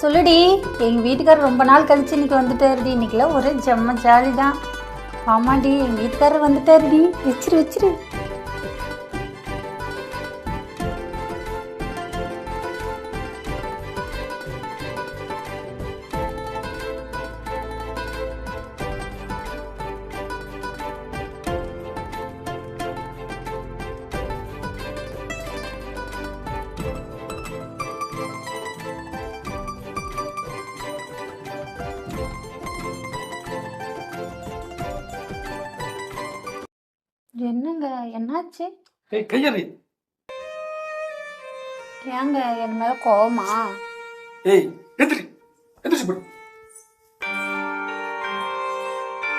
சொல்லுடி. எங்கள் வீட்டுக்காரர் ரொம்ப நாள் கழிச்சு இன்னைக்கு வந்துட்டாருடி. இன்னைக்கெல்லாம் ஒரே ஜம்ம ஜாலி தான். ஆமாடி, எங்கள் வீட்டுக்காரர் வந்துட்டாருடி. வச்சிரு வச்சிரு. என்னங்க, என்னாச்சு? ஏய் கையறி. ஏங்க என் மேல கோவமா? ஏய் எந்திரி எந்திரிச்சு போடு.